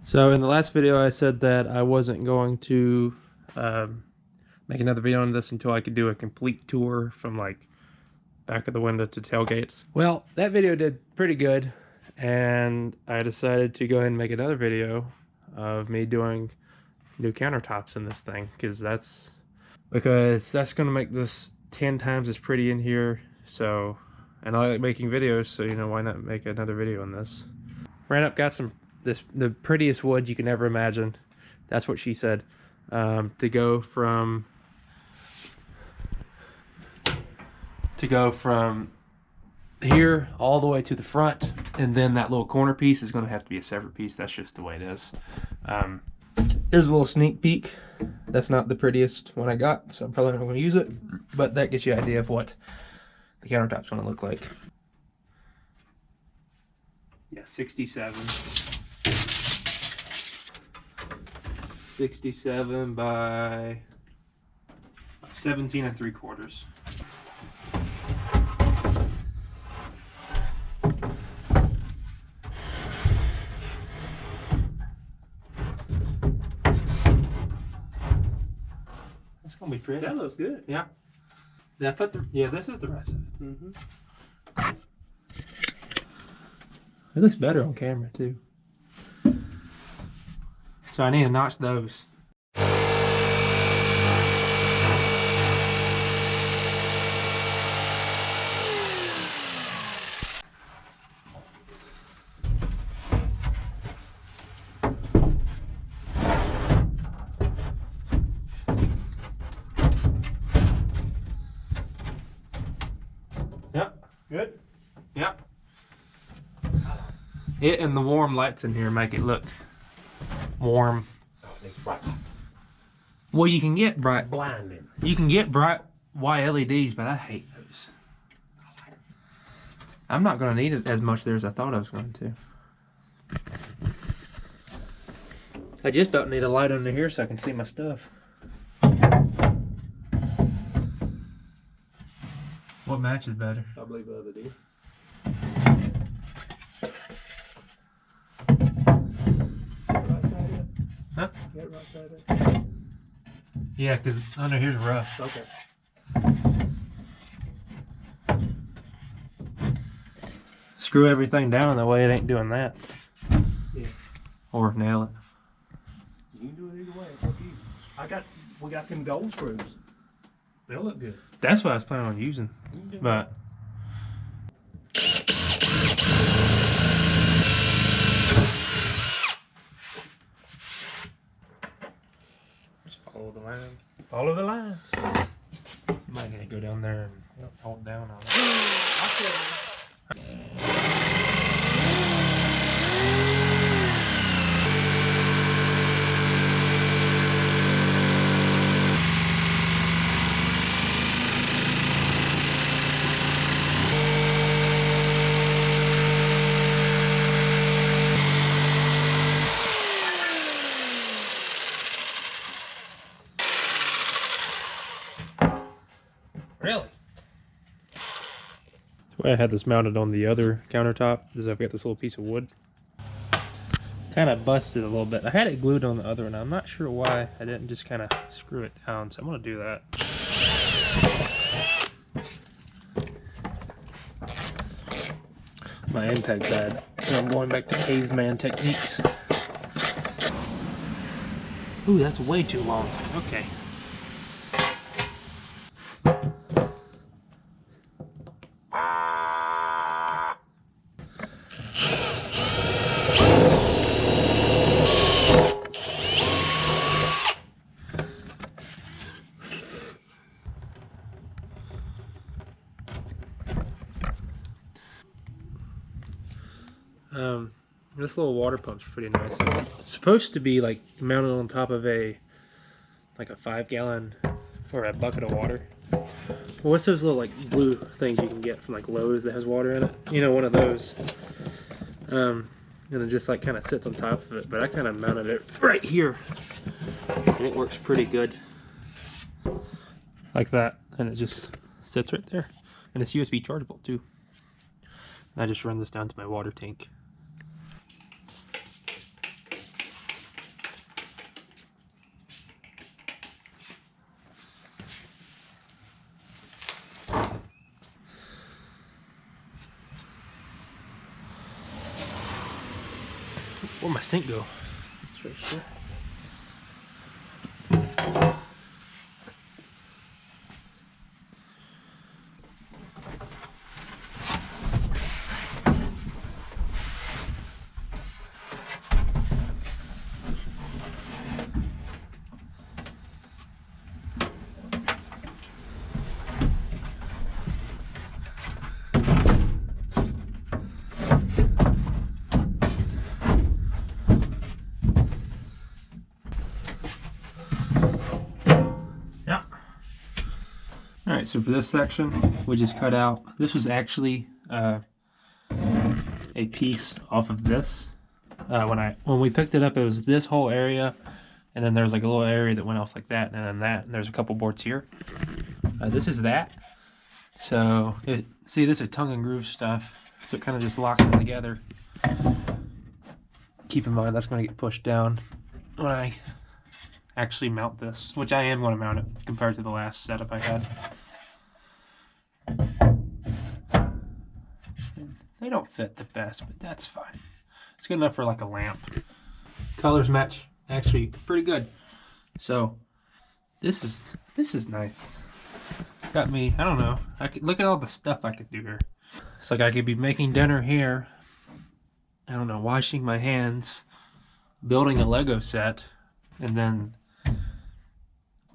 So in the last video I said that I wasn't going to make another video on this until I could do a complete tour from like back of the window to tailgate. Well, that video did pretty good, and I decided to go ahead and make another video of me doing new countertops in this thing, because that's going to make this 10 times as pretty in here. So, and I like making videos, so you know, why not make another video on this. Ran up, got the prettiest wood you can ever imagine. That's what she said. To go from here all the way to the front, and then that little corner piece is going to have to be a separate piece. That's just the way it is. Here's a little sneak peek. That's not the prettiest one I got, so I'm probably not going to use it, but that gets you an idea of what the countertop's going to look like. Yeah, 67. 67 by 17 3/4. That's gonna be pretty. That looks good. Yeah. Did I put this is the right side. Mm-hmm. It looks better on camera too. So I need to notch those. Yep. Good. Yep. It and the warm lights in here make it look warm. Oh, these bright lights. Well, you can get bright. Blinding. You can get bright white LEDs, but I hate those. I'm not going to need it as much there as I thought I was going to. I just about need a light under here so I can see my stuff. What matches better? I believe the other did. Right side up. Huh? Get right side up. Yeah, because under here's rough. Okay. Screw everything down that way it ain't doing that. Yeah. Or nail it. You can do it either way. It's up to you. We got them gold screws. They'll look good. That's what I was planning on using. You can do But just follow the lines. Follow the lines. You might need to go down there and hold down on it. I'll show you. Really? The way I had this mounted on the other countertop is I've got this little piece of wood. Kind of busted a little bit. I had it glued on the other one. I'm not sure why I didn't just kind of screw it down, so I'm going to do that. My impact's bad, so I'm going back to caveman techniques. Ooh, that's way too long. Okay. This little water pump's pretty nice. It's supposed to be like mounted on top of a 5-gallon or a bucket of water. Well, what's those little like blue things you can get from like Lowe's that has water in it? You know, one of those. And it just like kind of sits on top of it. But I kind of mounted it right here, and it works pretty good. Like that, and it just sits right there, and it's USB chargeable too. I just run this down to my water tank. Where'd my sink go? It's right here. Alright, so for this section, we just cut out, this was actually a piece off of this. When we picked it up, it was this whole area, and then there's like a little area that went off like that, and then that, and there's a couple boards here. This is that. So, see, this is tongue and groove stuff, so it kind of just locks it together. Keep in mind, that's going to get pushed down when I actually mount this, which I am going to mount it compared to the last setup I had. They don't fit the best, but that's fine. It's good enough for like a lamp. Colors match actually pretty good. So this is nice. Got me, I don't know. I could look at all the stuff I could do here. It's like I could be making dinner here. I don't know, washing my hands, building a Lego set, and then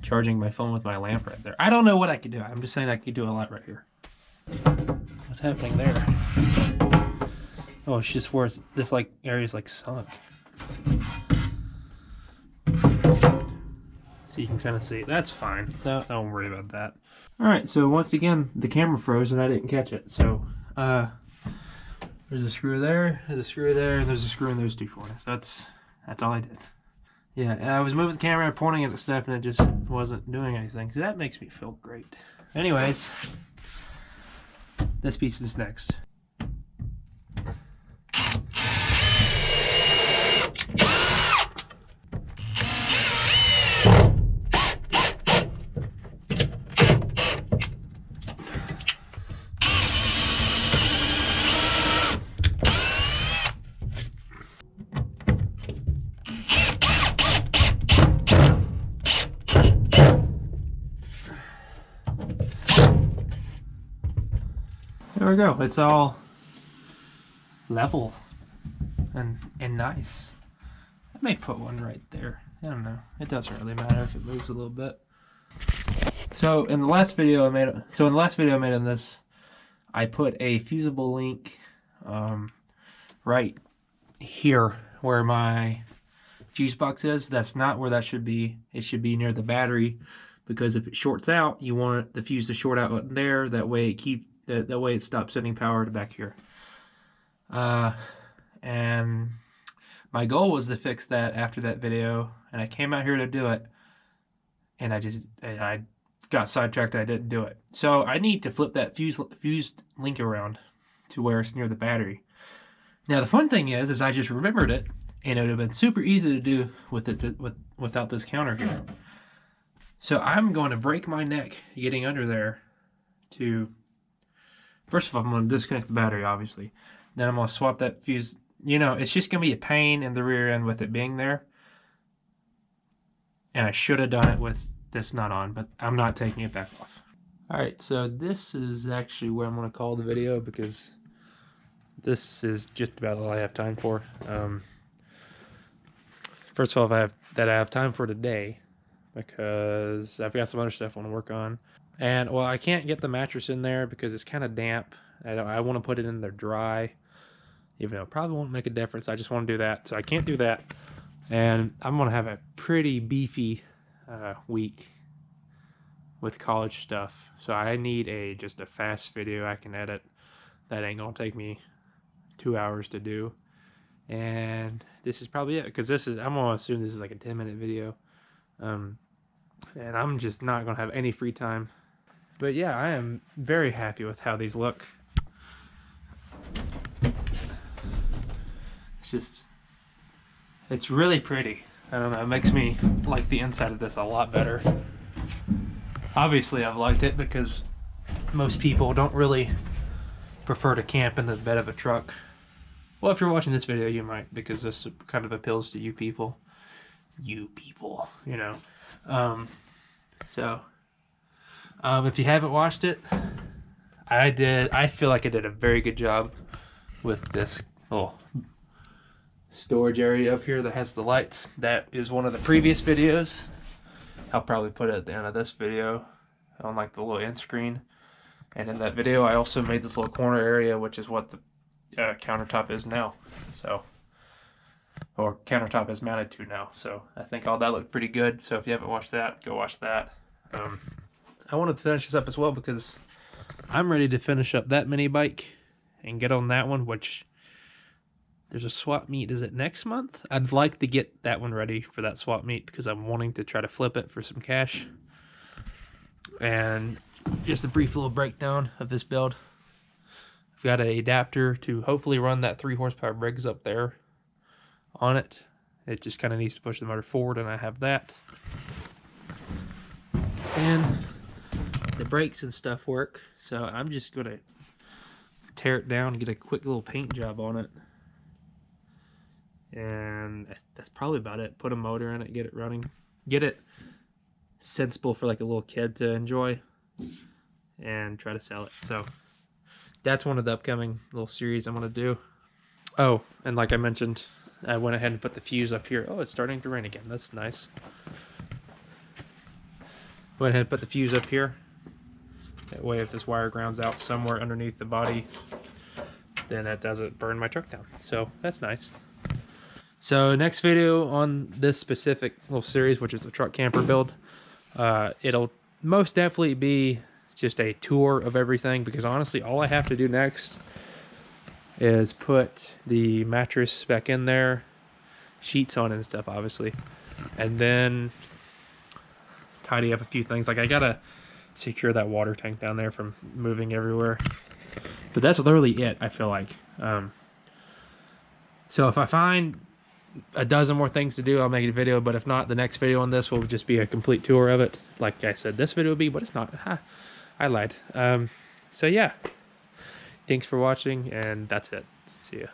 charging my phone with my lamp right there. I don't know what I could do. I'm just saying I could do a lot right here. What's happening there? Oh, it's just where this like area's like sunk. So you can kind of see it. That's fine. Don't worry about that. All right. So once again, the camera froze and I didn't catch it. So there's a screw there. There's a screw there, and there's a screw in those two corners. That's all I did. Yeah, I was moving the camera, pointing at the stuff, and it just wasn't doing anything. So that makes me feel great. Anyways, this piece is next. There we go. It's all level and nice. I may put one right there. I don't know. It doesn't really matter if it moves a little bit. So in the last video I made on this, I put a fusible link right here where my fuse box is. That's not where that should be. It should be near the battery, because if it shorts out, you want the fuse to short out there. That way it stops sending power to back here. And my goal was to fix that after that video, and I came out here to do it, and I got sidetracked and I didn't do it. So I need to flip that fused link around to where it's near the battery. Now the fun thing is I just remembered it, and it would have been super easy to do without this counter here. So I'm going to break my neck getting under there to... First of all, I'm going to disconnect the battery, obviously. Then I'm going to swap that fuse. You know, it's just going to be a pain in the rear end with it being there. And I should have done it with this nut on, but I'm not taking it back off. Alright, so this is actually where I'm going to call the video, because this is just about all I have time for. First of all, I have time for today, because I've got some other stuff I want to work on. And, well, I can't get the mattress in there because it's kind of damp. I want to put it in there dry, even though it probably won't make a difference. I just want to do that, so I can't do that. And I'm going to have a pretty beefy week with college stuff. So I need just a fast video I can edit. That ain't going to take me 2 hours to do. And this is probably it, because I'm going to assume this is like a 10-minute video. And I'm just not going to have any free time. But yeah, I am very happy with how these look. It's really pretty. I don't know, it makes me like the inside of this a lot better. Obviously I've liked it because most people don't really prefer to camp in the bed of a truck. Well, if you're watching this video, you might, because this kind of appeals to you people. You people, you know. If you haven't watched it, I feel like I did a very good job with this little storage area up here that has the lights. That is one of the previous videos. I'll probably put it at the end of this video on like the little end screen. And in that video, I also made this little corner area, which is what the countertop is now. So, or countertop is mounted to now. So I think all that looked pretty good. So if you haven't watched that, go watch that. I wanted to finish this up as well because I'm ready to finish up that mini bike and get on that one, which there's a swap meet. Is it next month? I'd like to get that one ready for that swap meet because I'm wanting to try to flip it for some cash. And just a brief little breakdown of this build. I've got an adapter to hopefully run that 3 horsepower Briggs up there on it. It just kind of needs to push the motor forward, and I have that. And the brakes and stuff work, so I'm just going to tear it down and get a quick little paint job on it. And that's probably about it. Put a motor in it, get it running, get it sensible for like a little kid to enjoy, and try to sell it. So that's one of the upcoming little series I'm going to do. Oh, and like I mentioned, I went ahead and put the fuse up here. Oh, it's starting to rain again. That's nice. Went ahead and put the fuse up here. That way if this wire grounds out somewhere underneath the body, then that doesn't burn my truck down. So that's nice. So next video on this specific little series, which is the truck camper build, it'll most definitely be just a tour of everything, because honestly all I have to do next is put the mattress back in there, sheets on and stuff obviously, and then tidy up a few things. Like I gotta secure that water tank down there from moving everywhere, but that's literally it, I feel like. So if I find a dozen more things to do, I'll make a video, but if not, the next video on this will just be a complete tour of it, like I said this video will be, but it's not. I lied. So yeah, thanks for watching, and that's it. See ya.